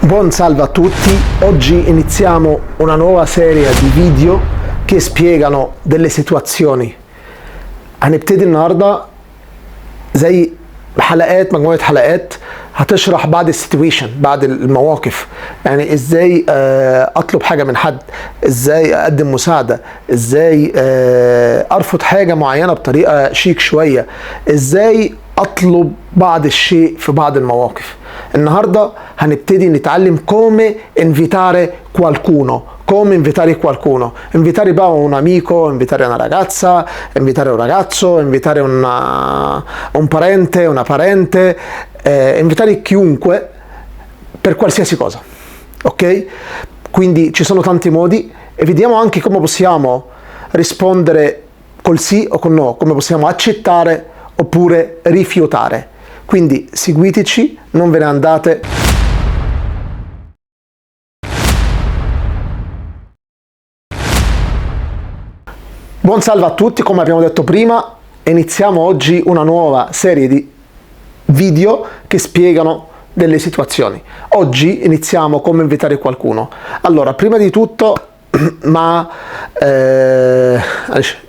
Buon salve a tutti, oggi iniziamo una nuova serie di video che spiegano delle situazioni. هنبتدي النهارده زي مجموعة حلقات هتشرح بعد السيتويشن، بعد المواقف، يعني ازاي اطلب حاجة من حد، ازاي اقدم مساعدة، ازاي ارفض حاجة معينة بطريقة شيك شوية، ازاي اطلب بعض الشيء في بعض المواقف. النهارده هنبتدي نتعلم come invitare qualcuno. Come invitare qualcuno. Invitare beh, un amico, invitare una ragazza, invitare un ragazzo, invitare un parente, una parente, invitare chiunque per qualsiasi cosa. Ok? Quindi ci sono tanti modi e vediamo anche come possiamo rispondere col sì o col no, come possiamo accettare oppure rifiutare. Quindi seguiteci, non ve ne andate. Buon salve a tutti, come abbiamo detto prima, iniziamo oggi una nuova serie di video che spiegano delle situazioni. Oggi iniziamo come invitare qualcuno. Allora, prima di tutto مع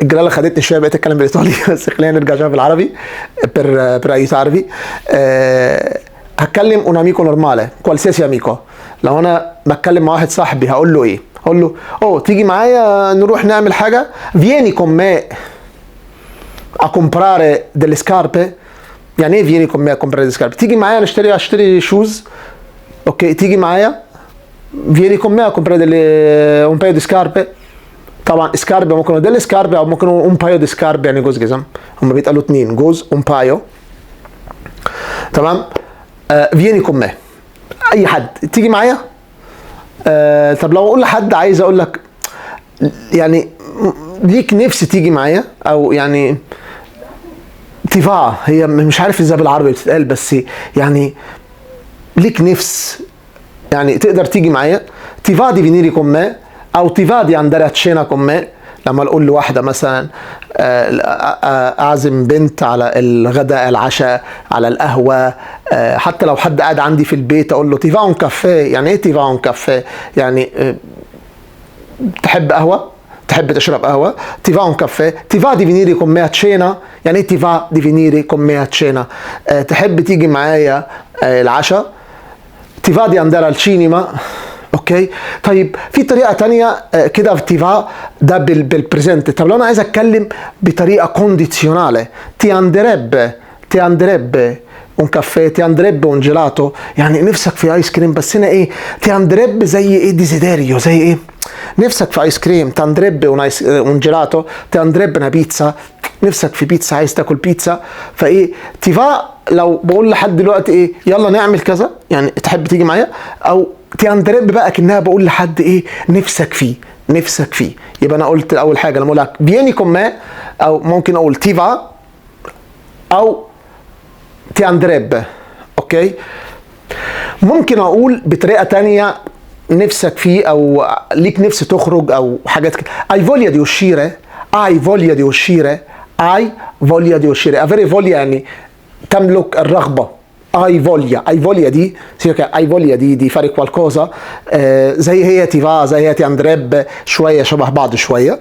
الجلاله خدتني شويه بقيت اتكلم بالايطالي بس خلينا نرجع شويه بالعربي per aiutarvi. هتكلم un amico normale qualsiasi amico. لو انا بتكلم مع واحد صاحبي هقول له ايه؟ هقول له تيجي معايا نروح نعمل حاجه؟ vieni con me a comprare delle scarpe. يعني ايه vieni con me a comprare delle scarpe؟ تيجي معايا اشتري شوز. اوكي تيجي معايا vieni con me a comprare un paio di scarpe. طبعا scarpe ممكن delle scarpe او ممكن un paio di scarpe يعني جوز جزم، هم بيتقالوا اتنين جوز un paio. تمام. vieni con me اي حد تيجي معايا. طب لو اقول لحد عايز اقول لك يعني ليك نفس تيجي معايا او يعني تيفا، هي مش عارف ازاي بالعربي بتتقال بس يعني ليك نفس يعني تقدر تيجي معايا. ti va di venire con me او ti va di andare a cena con me. لما اقول لواحده مثلا اعزم بنت على الغداء العشاء على القهوه، حتى لو حد قاعد عندي في البيت اقول له ti va un caffè. يعني ايه ti va un caffè؟ يعني تحب قهوه؟ تحب تشرب قهوه؟ ti va un caffè. ti va di venire con me a cena. يعني ايه ti va di venire con me a cena؟ تحب تيجي معايا العشاء؟ ti va di andare al cinema. اوكي طيب في طريقه تانية كده في تيفا ده بالبريزنت. طب لو انا عايز اتكلم بطريقه كونديزيونالي ti andrebbe un caffè, ti andrebbe un gelato. يعني نفسك في ايس كريم، بس هنا ايه ti andrebbe زي ايه ديزيديريو، زي ايه نفسك في ايس كريم. ti andrebbe un gelato, ti andrebbe una pizza. نفسك في بيتزا، عايز تاكل بيتزا. فايه تيفا لو بقول لحد دلوقتي ايه يلا نعمل كذا يعني تحب تيجي معايا، او تياندريب بقى كأنها بقول لحد ايه نفسك فيه. يبقى انا قلت اول حاجه لما اقول لك vieni con me او ممكن اقول تيفا او تياندريب. اوكي ممكن اقول بطريقه تانية نفسك فيه او ليك نفس تخرج او حاجات كده. hai voglia di uscire. avere voglia يعني تملك الرغبه. hai voglia دي hai voglia di fare qualcosa. زي هي تيفا زي هي تياندريب شويه شبه بعض شويه.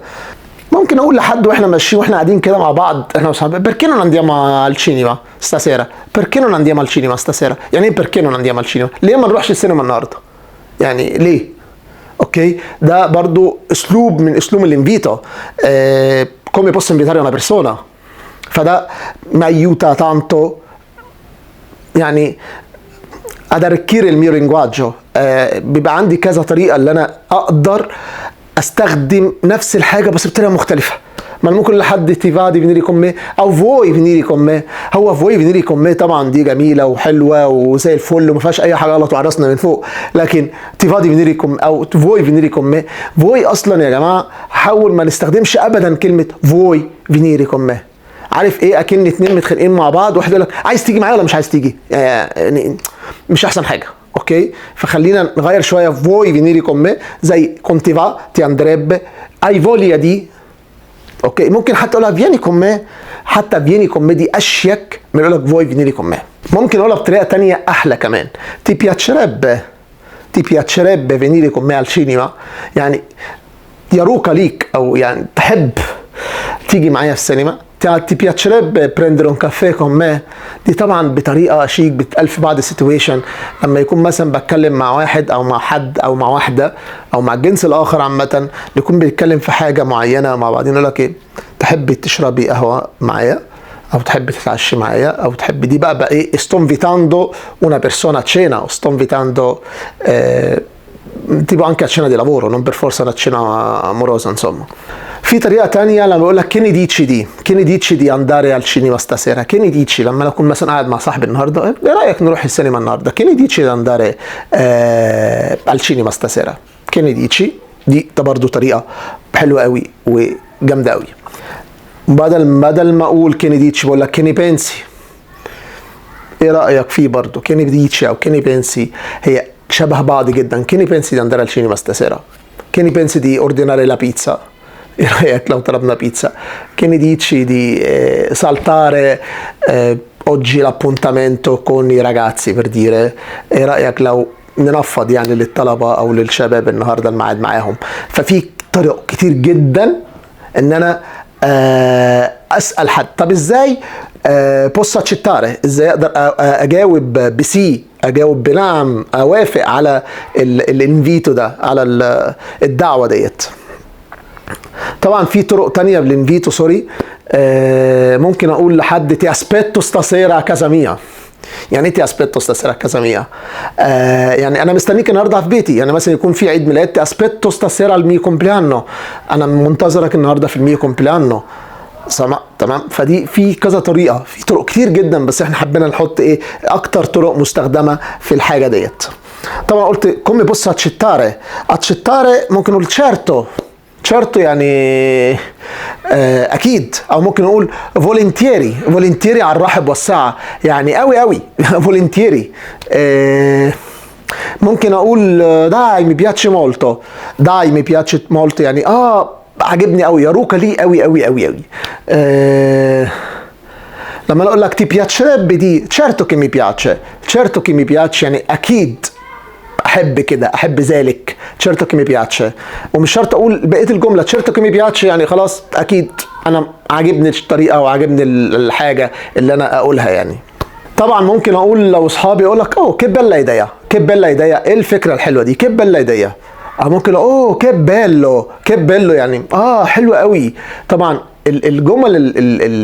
ممكن اقول لحد واحنا ماشيين واحنا قاعدين كده مع بعض احنا وصحابي perché non andiamo al cinema stasera. perché non andiamo al cinema stasera. يعني ايه perché non andiamo al cinema؟ ليه ما نروحش السينما النهارده؟ يعني ليه؟ اوكي ده برضو اسلوب من اسلوب الانفيتو. come posso invitare una persona. فده mi aiuta tanto يعني ad arricchire il mio linguaggio. بيبقى عندي كذا طريقه اللي انا اقدر استخدم نفس الحاجه بس بطريقه مختلفه. ما ممكن لحد تيفا دي فينيري كومي او فوي فينيري كومي. هو فوي فينيري كومي طبعا دي جميله وحلوه وزي الفل وما فيهاش اي حاجه غلط وعرسنا من فوق، لكن تيفا دي فينيري كومي او فوي فينيري كومي. فوي اصلا يا جماعه حاول ما نستخدمش ابدا كلمه فوي فينيري كومي. عارف ايه اكن اتنين متخانقين مع بعض واحد يقول لك عايز تيجي معايا ولا مش عايز تيجي؟ يعني مش احسن حاجه. اوكي فخلينا نغير شويه فوي فينيري كومي زي كونتيفا تي اندريب اي فوليا دي. اوكي ممكن حتى اقولها فيني كومي، حتى فيني كومي دي اشيك من اقول لك فوي فينيري كومي. ممكن اقولها بطريقه تانية احلى كمان، تي بياتشريب ti piacerebbe venire con me al cinema يعني يروق ليك او يعني تحب تيجي معايا السينما ti piacerebbe prendere un caffè con me دي طبعا بطريقه شيك بتقال في بعض السيتويشن لما يكون مثلا بتكلم مع واحد او مع حد او مع واحده او مع الجنس الاخر عامه يكون بيتكلم في حاجه معينه مع بعضين يقول لك ايه تحبي تشربي قهوه معايا او تحبي تتعشي معايا او تحبي دي بقى ايه sto invitando una persona a cena o sto invitando tipo anche a cena di lavoro non per forza una cena amorosa insomma. في طريقة تانية لما بقول لك كيني ديتشي دي andare al cinema stasera كيني ديتشي لما أكون مثلا قاعد مع صاحبي النهاردة ايه رأيك نروح السينما النهاردة كيني ديتشي di andare al cinema stasera كيني ديتشي دي برضه طريقة حلوة قوي وجامدة قوي بدل ما اقول كيني ديتشي بقول لك كيني بنسي ايه رأيك فيه برضه كيني ديتشي او كيني بنسي هي شبه بعض جدا كيني بنسي di andare al cinema stasera كيني بنسي دي ordinare la pizza ايه رايك لو طلبنا بيتزا che ne dici di saltare oggi l'appuntamento con i ragazzi per dire ايه رايك لو ننفض يعني للطلبه او للشباب النهارده الميعاد معاهم ففي طرق كتير جدا ان انا اسال حد طب ازاي posso accettare ازاي اقدر اجاوب بسي اجاوب بنعم اوافق على الانفيتو ده على الدعوه ديت طبعا في طرق تانية بالانفيتو سوري ممكن اقول لحد تي اسبيتو ستاسيرا كازا ميا يعني ايه تي اسبيتو ستاسيرا كازا ميا يعني انا مستنيك النهارده في بيتي يعني مثلا يكون في عيد ميلاد تي اسبيتو ستاسيرا المي كومبليانو انا منتظرك النهارده في المي كومبليانو تمام فدي في كذا طريقه في طرق كتير جدا بس احنا حبينا نحط ايه اكتر طرق مستخدمه في الحاجه ديت طبعا قلت كومي بص اتشتاري ممكن نقول تشارتو يعني اكيد او ممكن نقول فولنتيري على الرحب والسعه يعني قوي فولنتيري ممكن اقول داي مي بياتشي مولتو يعني عجبني قوي يروكا لي قوي لما اقول لك تي بياتشريبي دي certo che mi piace يعني اكيد احب كده احب ذلك certo che mi piace ومش شرط اقول بقيه الجمله certo che mi piace يعني خلاص اكيد انا عاجبني الطريقه وعاجبني الحاجه اللي انا اقولها يعني طبعا ممكن اقول لو اصحابي اقول لك che bella idea ايه الفكره الحلوه دي che bella idea او ممكن che bello يعني حلو قوي طبعا الجمل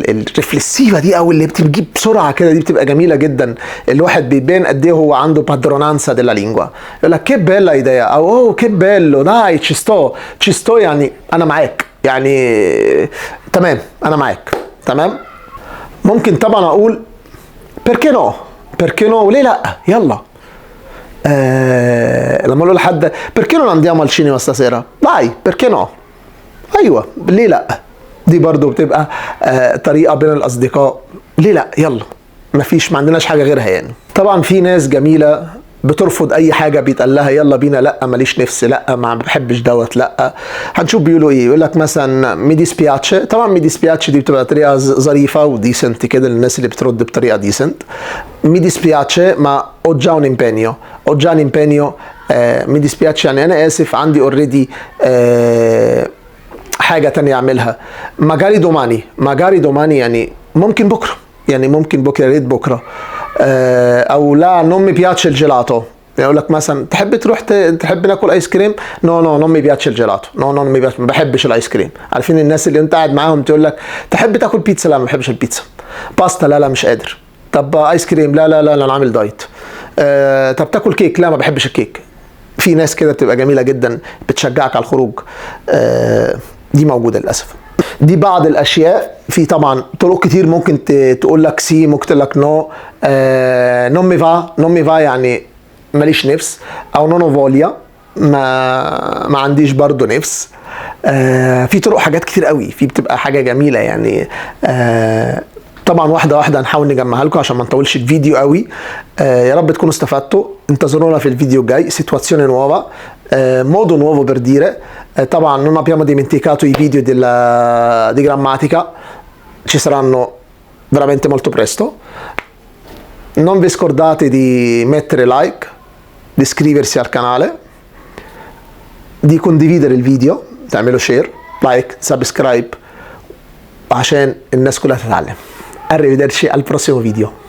الريفلكسيفه دي او اللي بتجيب بسرعه كده دي بتبقى جميله جدا الواحد بيبان قد ايه هو عنده بادرونانسا ديلا لينجوا يقول لك che bella idea او che bello dai ci sto يعني انا معاك يعني تمام انا معاك تمام ممكن طبعا اقول perché no وليه لا يلا لما اقول لحد perché non andiamo al cinema stasera dai perché no ايوه ليه لا دي برضو بتبقى طريقه بين الاصدقاء ليه لا يلا ما عندناش حاجه غيرها يعني طبعا في ناس جميله بترفض اي حاجه بيتقال لها يلا بينا لا ماليش نفس لا ما بحبش دوت لا هنشوف بيقولوا ايه يقول لك مثلا مي ديسبياتشي طبعا مي ديسبياتشي دي بتبقى طريقه ظريفه وديسنت كده للناس اللي بترد بطريقه ديسنت مي ديسبياتشي ما ho già un impegno مي ديسبياتشي يعني انا اسف عندي اوريدي حاجه تانية اعملها magari domani يعني ممكن بكره يا ريت بكره او لا non mi piace il gelato يقول لك مثلا تحب ناكل ايس كريم نو non mi piace il gelato نو ما بحبش الايس كريم عارفين الناس اللي انت قاعد معاهم تقول لك تحب تاكل بيتزا لا ما بحبش البيتزا باستا لا مش قادر طب ايس كريم لا انا عامل دايت طب تاكل كيك لا ما بحبش الكيك في ناس كده بتبقى جميله جدا بتشجعك على الخروج دي موجوده للاسف دي بعض الاشياء في طبعا طرق كتير ممكن تقول لك سي ممكن تقول لك نو نون مي فا يعني ماليش نفس او نونو فوليا ما عنديش برضو نفس في طرق حاجات كتير قوي في بتبقى حاجه جميله يعني طبعا واحده نحاول نجمعها لكم عشان ما نطولش الفيديو قوي يا رب تكونوا استفدتوا انتظرونا في الفيديو الجاي situazione nuova modo nuovo per dire طبعا non abbiamo dimenticato i video di grammatica ci saranno veramente molto presto non vi scordate di mettere like di iscriversi al canale, di condividere il video، تعملوا شير لايك سبسكرايب عشان الناس كلها تتعلم. arrivederci al prossimo video.